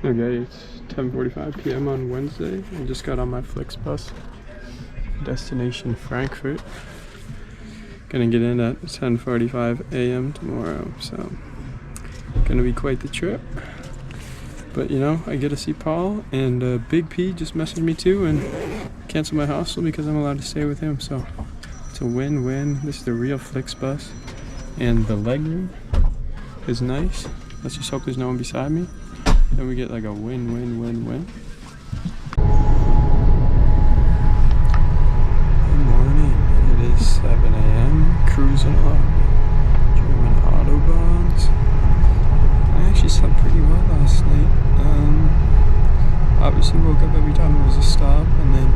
Okay, it's 10:45 p.m. on Wednesday. I just got on my Flixbus. Destination Frankfurt. Gonna get in at 10:45 a.m. tomorrow, so gonna be quite the trip. But you know, I get to see Paul, and Big P just messaged me too and canceled my hostel because I'm allowed to stay with him. So it's a win-win. This is the real Flixbus, and the legroom is nice. Let's just hope there's no one beside me. Then we get like a win-win-win-win. Good morning. It is 7 a.m. Cruising along German autobahns. I actually slept pretty well last night. Obviously woke up every time there was a stop, and then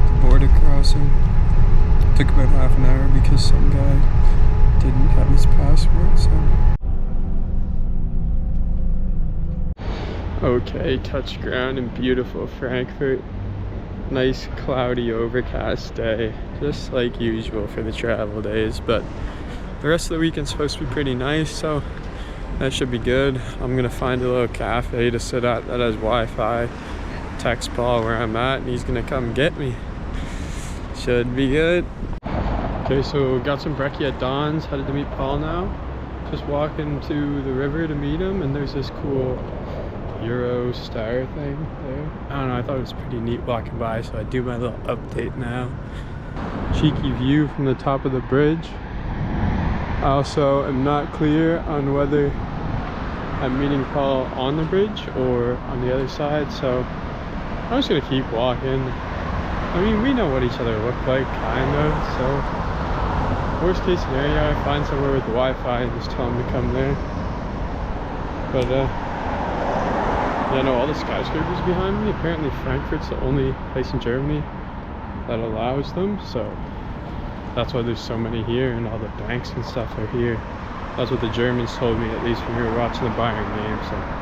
the border crossing took about half an hour because some guy didn't have his passport. So. Okay, touch ground in beautiful Frankfurt. Nice cloudy overcast day, just like usual for the travel days, but the rest of the weekend's supposed to be pretty nice, so that should be good. I'm gonna find a little cafe to sit at that has Wi-Fi. Text Paul where I'm at and he's gonna come get me. Should be good. Okay, so got some brekkie at Don's, headed to meet Paul now. Just walking to the river to meet him, and there's this cool Euro star thing there. I don't know, I thought it was pretty neat walking by, so I do my little update now. Cheeky view from the top of the bridge. I also am not clear on whether I'm meeting Paul on the bridge or on the other side, so I'm just gonna keep walking. I mean, we know what each other look like, kind of, so worst case scenario, I find somewhere with Wi-Fi and just tell him to come there. But yeah, no, all the skyscrapers behind me. Apparently Frankfurt's the only place in Germany that allows them, so that's why there's so many here, and all the banks and stuff are here. That's what the Germans told me, at least when we were watching the Bayern game, so.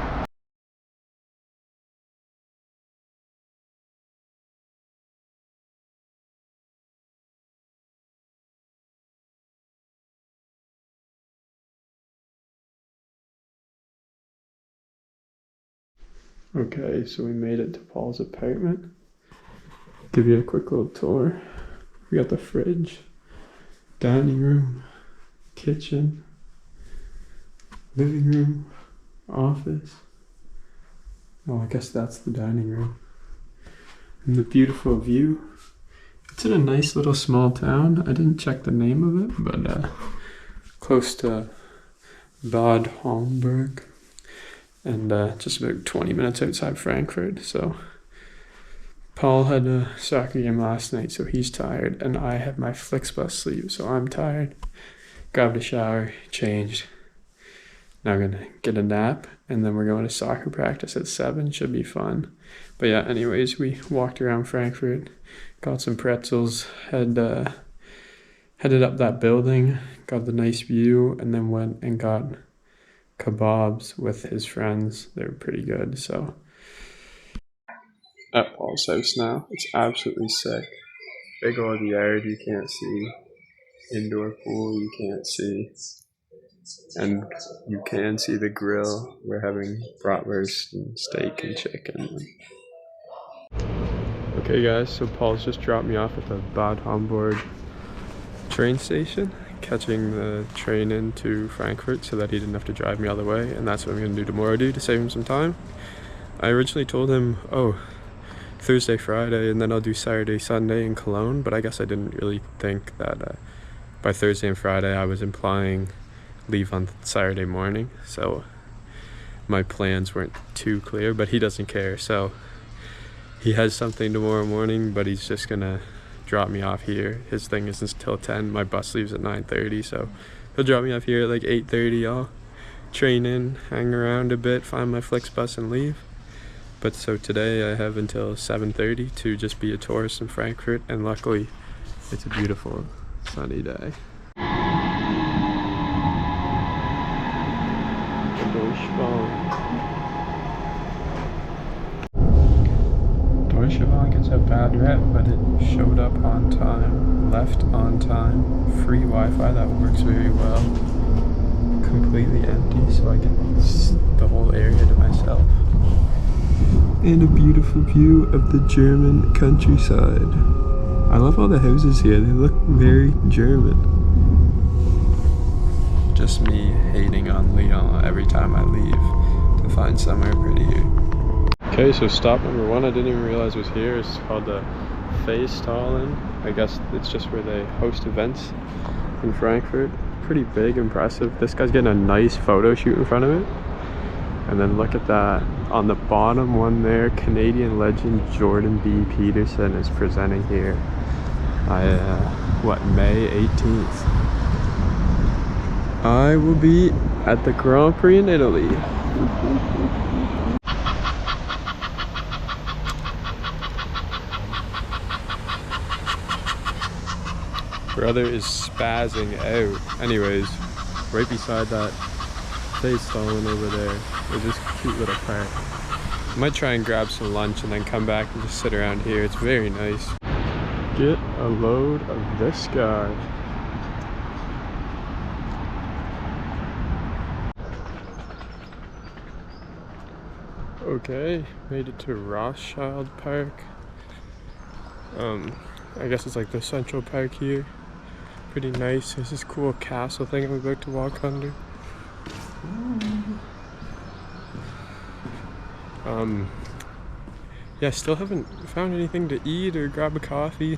Okay, so we made it to Paul's apartment. Give you a quick little tour. We got the fridge, dining room, kitchen, living room, office. Well, I guess that's the dining room. And the beautiful view. It's in a nice little small town. I didn't check the name of it, but close to Bad Homburg. And just about 20 minutes outside Frankfurt. So Paul had a soccer game last night, so he's tired, and I have my Flixbus sleep, so I'm tired. Grabbed a shower, changed. Now I'm gonna get a nap, and then we're going to soccer practice at 7. Should be fun. But yeah, anyways, we walked around Frankfurt, got some pretzels, headed up that building, got the nice view, and then went and got kebabs with his friends. They were pretty good. So at Paul's house now. It's absolutely sick. Big old yard you can't see. Indoor pool you can't see. And you can see the grill. We're having bratwurst and steak and chicken. Okay guys, so Paul's just dropped me off at the Bad Homburg train station, catching the train into Frankfurt so that he didn't have to drive me all the way, and that's what I'm going to do tomorrow to save him some time. I originally told him, Thursday, Friday, and then I'll do Saturday, Sunday in Cologne, but I guess I didn't really think that by Thursday and Friday I was implying leave on Saturday morning, so my plans weren't too clear, but he doesn't care, so he has something tomorrow morning, but he's just going to drop me off here. His thing isn't till 10. My bus leaves at 9:30, so he'll drop me off here at like 8:30. I'll train in, hang around a bit, find my Flixbus and leave. But so today I have until 7:30 to just be a tourist in Frankfurt, and luckily it's a beautiful sunny day. Deutsche Bahn gets a bad rep, but it showed up on time, left on time, free Wi-Fi that works very well, completely empty, so I get the whole area to myself. and a beautiful view of the German countryside. I love all the houses here, they look very German. Just me hating on Lyon every time I leave to find somewhere prettier. Okay, so stop number one, I didn't even realize was here. It's called the Festallen. I guess it's just where they host events in Frankfurt. Pretty big, impressive. This guy's getting a nice photo shoot in front of it. And then look at that. On the bottom one there, Canadian legend Jordan B. Peterson is presenting here. May 18th. I will be at the Grand Prix in Italy. Brother is spazzing out. Anyways, right beside that Festallen over there is this cute little park. I might try and grab some lunch and then come back and just sit around here. It's very nice. Get a load of this guy. Okay, made it to Rothschild Park. I guess it's like the central park here. Pretty nice. There's this cool castle thing I'm about to walk under. Yeah, still haven't found anything to eat or grab a coffee.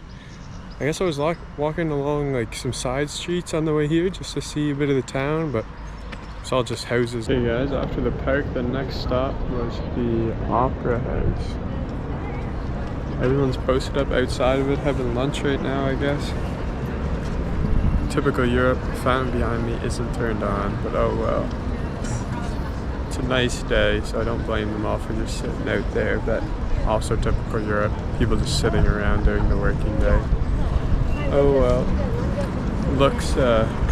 I guess I was walking along like some side streets on the way here just to see a bit of the town, but it's all just houses. Hey guys, after the park, the next stop was the Opera House. Everyone's posted up outside of it having lunch right now, I guess. Typical Europe, the fountain behind me isn't turned on, but oh well. It's a nice day, so I don't blame them all for just sitting out there, but also typical Europe, people just sitting around during the working day. Oh well. Looks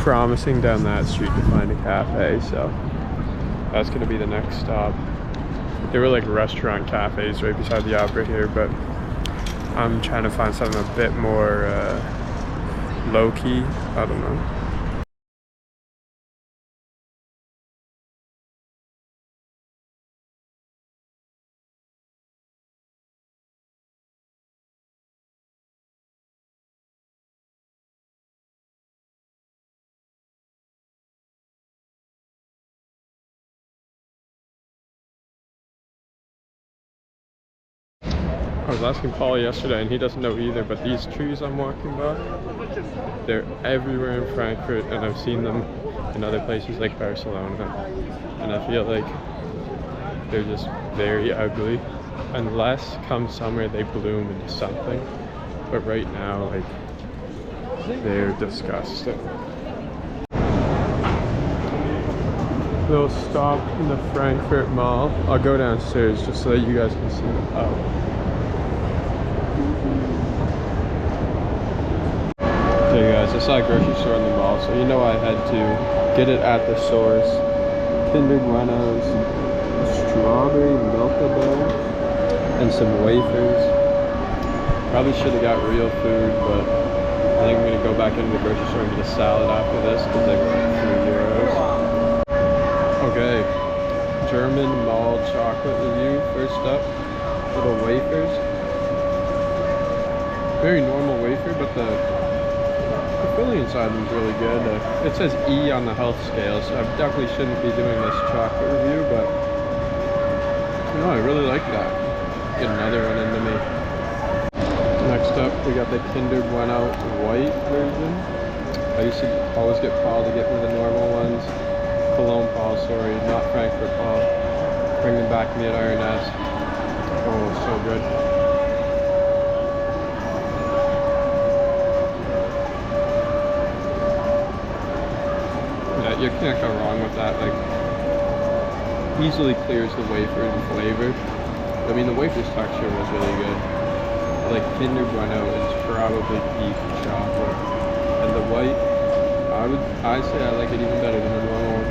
promising down that street to find a cafe, so that's gonna be the next stop. There were like restaurant cafes right beside the opera here, but I'm trying to find something a bit more low-key. I don't know. I was asking Paul yesterday and he doesn't know either, but these trees I'm walking by, they're everywhere in Frankfurt, and I've seen them in other places like Barcelona, and I feel like they're just very ugly unless come summer they bloom into something, but right now like they're disgusting. Little stop in the Frankfurt Mall. I'll go downstairs just so that you guys can see them. Oh. Okay guys, I saw a grocery store in the mall, so you know I had to get it at the source. Kinder Buenos, strawberry Milka Bones, and some wafers. Probably should have got real food, but I think I'm going to go back into the grocery store and get a salad after this because they were like €3. Okay, German mall chocolate review. First up, little wafers. Very normal wafer, but the filling inside is really good. It says E on the health scale, so I definitely shouldn't be doing this chocolate review, but you know, I really like that. Get another one into me. Next up, we got the Kinder Bueno white version. I used to always get Paul to get me the normal ones. Cologne Paul, sorry, not Frankfurt Paul. Bring them back to me at RNS. Oh, so good. You can't go wrong with that. Like, easily clears the wafer in flavor. I mean, the wafer's texture was really good. Like Kinder Bueno is probably peak chocolate, and the white, I'd say I like it even better than the normal one.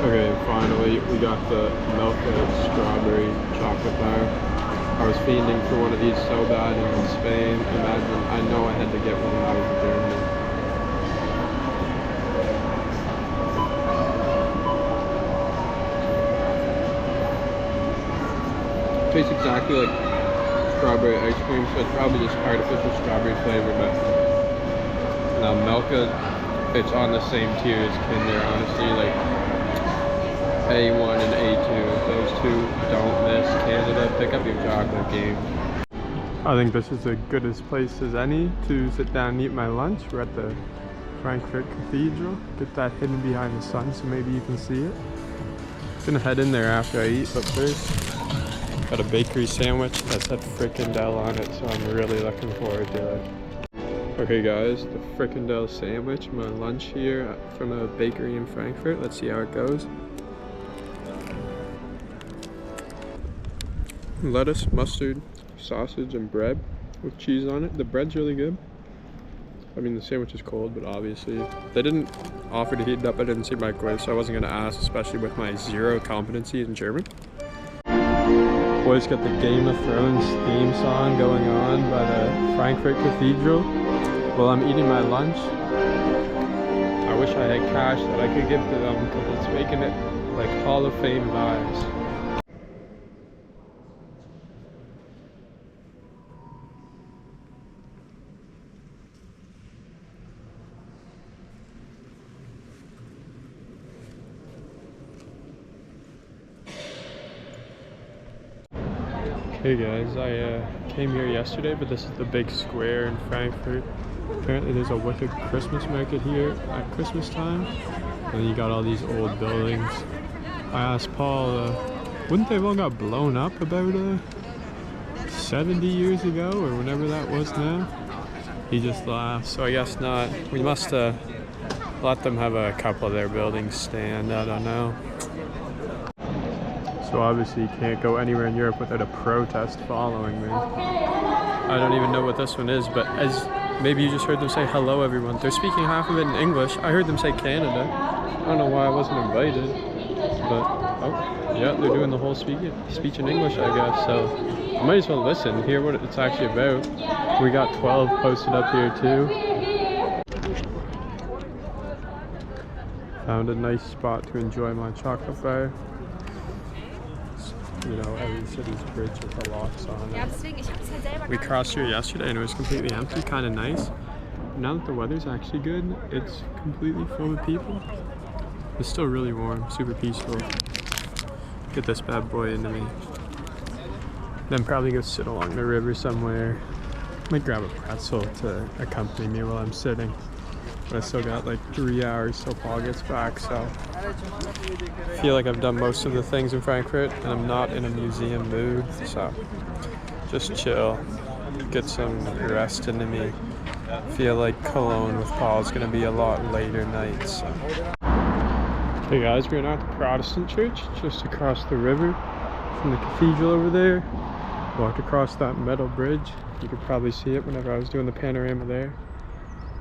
Okay, and finally we got the Milka strawberry chocolate bar. I was fiending for one of these so bad in Spain. Imagine, I know I had to get one when I was in Germany. tastes exactly like strawberry ice cream, so it's probably just artificial strawberry flavor, but now Milka, it's on the same tier as Kinder, honestly. Like A1 and A2, those two don't miss. Canada, pick up your chocolate game. I think this is the goodest place as any to sit down and eat my lunch. We're at the Frankfurt Cathedral. Get that hidden behind the sun so maybe you can see it. Gonna head in there after I eat, but first got a bakery sandwich that said frikandel on it, so I'm really looking forward to it. Okay guys, the frikandel sandwich, my lunch here from a bakery in Frankfurt. Let's see how it goes. Lettuce, mustard, sausage, and bread with cheese on it. The bread's really good. I mean, the sandwich is cold, but obviously they didn't offer to heat it up. I didn't see microwave, so I wasn't gonna ask, especially with my zero competency in German. Boys got the Game of Thrones theme song going on by the Frankfurt Cathedral while I'm eating my lunch. I wish I had cash that I could give to them because it's making it like Hall of Fame vibes. Hey guys, I came here yesterday, but this is the big square in Frankfurt. Apparently there's a wicked Christmas market here at Christmas time. And then you got all these old buildings. I asked Paul, wouldn't they have all got blown up about 70 years ago or whenever that was now? He just laughed, so I guess not. We must let them have a couple of their buildings stand, I don't know. So obviously you can't go anywhere in Europe without a protest following me. I don't even know what this one is, but as maybe you just heard them say hello everyone. They're speaking half of it in English. I heard them say Canada. I don't know why I wasn't invited, but oh yeah, they're doing the whole speech in English, I guess. So I might as well listen, hear what it's actually about. We got 12 posted up here too. Found a nice spot to enjoy my chocolate bar. You know, every city's bridge with the locks on it. We crossed here yesterday and it was completely empty, kind of nice. Now that the weather's actually good, it's completely full of people. It's still really warm, super peaceful. Get this bad boy into me. Then probably go sit along the river somewhere. Might grab a pretzel to accompany me while I'm sitting. But I still got like 3 hours till Paul gets back, so I feel like I've done most of the things in Frankfurt and I'm not in a museum mood, so just chill, get some rest into me. Feel like Cologne with Paul is going to be a lot later night, so. Hey guys, we're now at the Protestant church just across the river from the cathedral over there. Walked across that metal bridge. You could probably see it whenever I was doing the panorama there.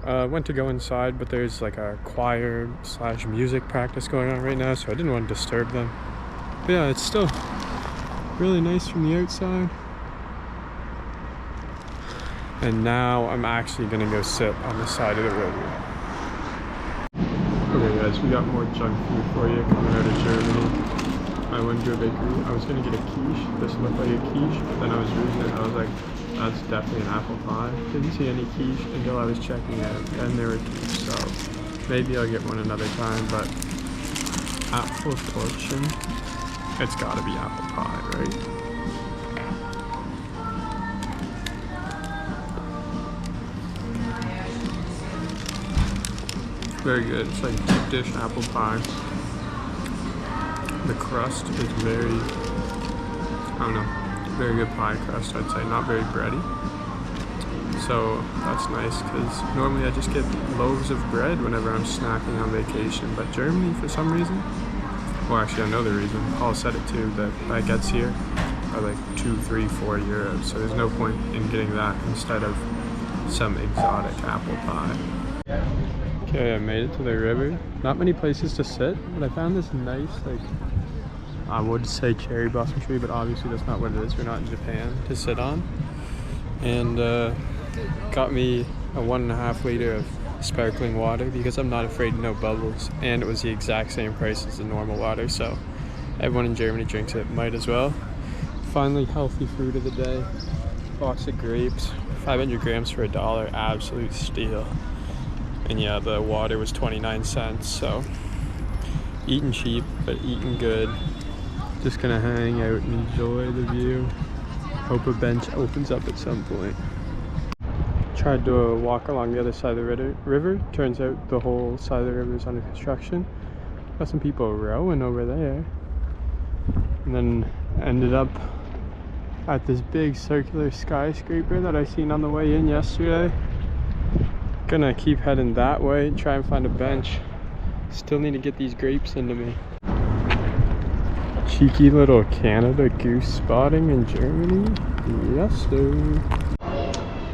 Went to go inside, but there's like a choir / music practice going on right now, so I didn't want to disturb them. But yeah, it's still really nice from the outside. And now I'm actually gonna go sit on the side of the river. Okay guys, we got more junk food for you coming out of Germany. I went to a bakery. I was gonna get a quiche. This looked like a quiche, but then I was reading it and I was like, that's definitely an apple pie. Didn't see any quiche until I was checking out, and there were quiche, so maybe I'll get one another time, but apple torchen, it's gotta be apple pie, right? Very good, it's like deep dish apple pie. The crust is very, I don't know, very good pie crust, I'd say, not very bready. So that's nice because normally I just get loaves of bread whenever I'm snacking on vacation, but Germany for some reason, well actually I know the reason, Paul said it too, that baguettes here are like 2, 3, 4 euros, so there's no point in getting that instead of some exotic apple pie. Okay, I made it to the river. Not many places to sit, but I found this nice, like, I would say cherry blossom tree, but obviously that's not what it is. We're not in Japan to sit on. And got me a 1.5 liter of sparkling water because I'm not afraid of no bubbles. And it was the exact same price as the normal water, so everyone in Germany drinks it, might as well. Finally, healthy food of the day. Box of grapes, 500 grams for $1, absolute steal. And yeah, the water was 29 cents, so eating cheap, but eating good. Just gonna hang out and enjoy the view. Hope a bench opens up at some point. Tried to walk along the other side of the river. Turns out the whole side of the river is under construction. Got some people rowing over there. And then ended up at this big circular skyscraper that I seen on the way in yesterday. Gonna keep heading that way, try and find a bench. Still need to get these grapes into me. Cheeky little Canada goose spotting in Germany. Yes, sir.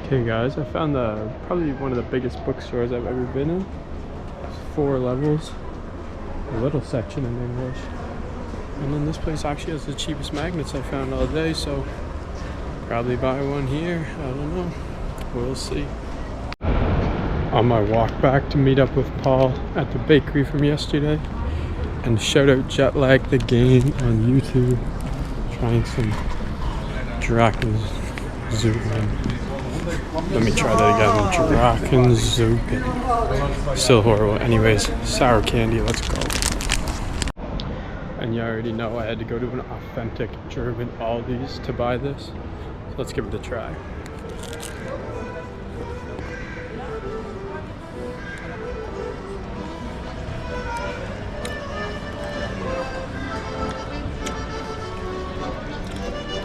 Okay guys, I found probably one of the biggest bookstores I've ever been in. It's 4 levels, a little section in English. And then this place actually has the cheapest magnets I found all day, so probably buy one here. I don't know. We'll see. On my walk back to meet up with Paul at the bakery from yesterday. And shout out Jetlag the game on YouTube. Trying some Drakenzuken. Let me try that again. Drakenzuken. Still horrible. Anyways, sour candy, let's go. And you already know I had to go to an authentic German Aldi's to buy this. So let's give it a try.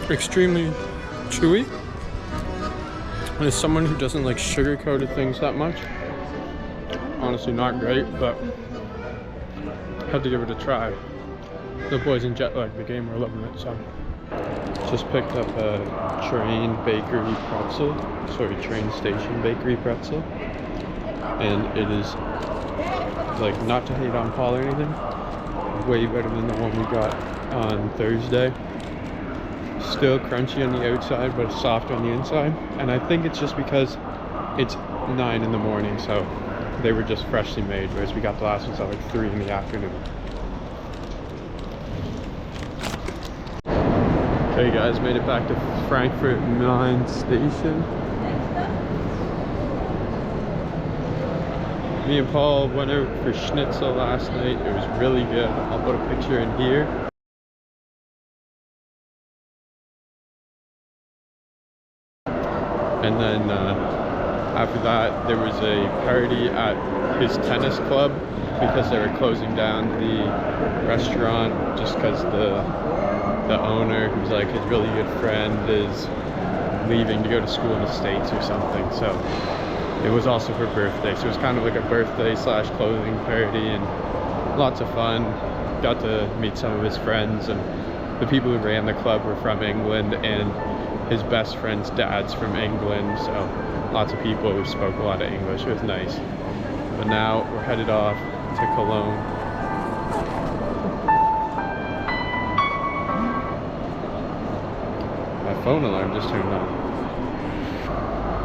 Extremely chewy. And as someone who doesn't like sugar-coated things that much, honestly not great, but had to give it a try. The boys in Jetlag the game were loving it, so just picked up a train station bakery pretzel, and it is, like, not to hate on Paul or anything, way better than the one we got on Thursday. Still crunchy on the outside, but soft on the inside. And I think it's just because it's 9 in the morning, so they were just freshly made, whereas we got the last ones at like 3 in the afternoon. Okay guys, made it back to Frankfurt Main station. Me and Paul went out for schnitzel last night. It was really good. I'll put a picture in here. And then after that, there was a party at his tennis club because they were closing down the restaurant just because the owner, who's like his really good friend, is leaving to go to school in the States or something. So it was also her birthday. So it was kind of like a birthday / closing party, and lots of fun. Got to meet some of his friends, and the people who ran the club were from England, and his best friend's dad's from England, so lots of people who spoke a lot of English. It was nice. But now we're headed off to Cologne. My phone alarm just turned on.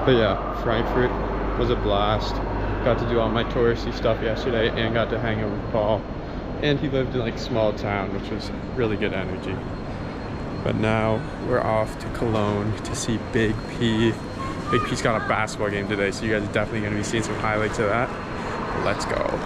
But yeah, Frankfurt was a blast. Got to do all my touristy stuff yesterday and got to hang out with Paul. And he lived in like a small town, which was really good energy. But now we're off to Cologne to see Big P. Big P's got a basketball game today, so you guys are definitely going to be seeing some highlights of that. Let's go.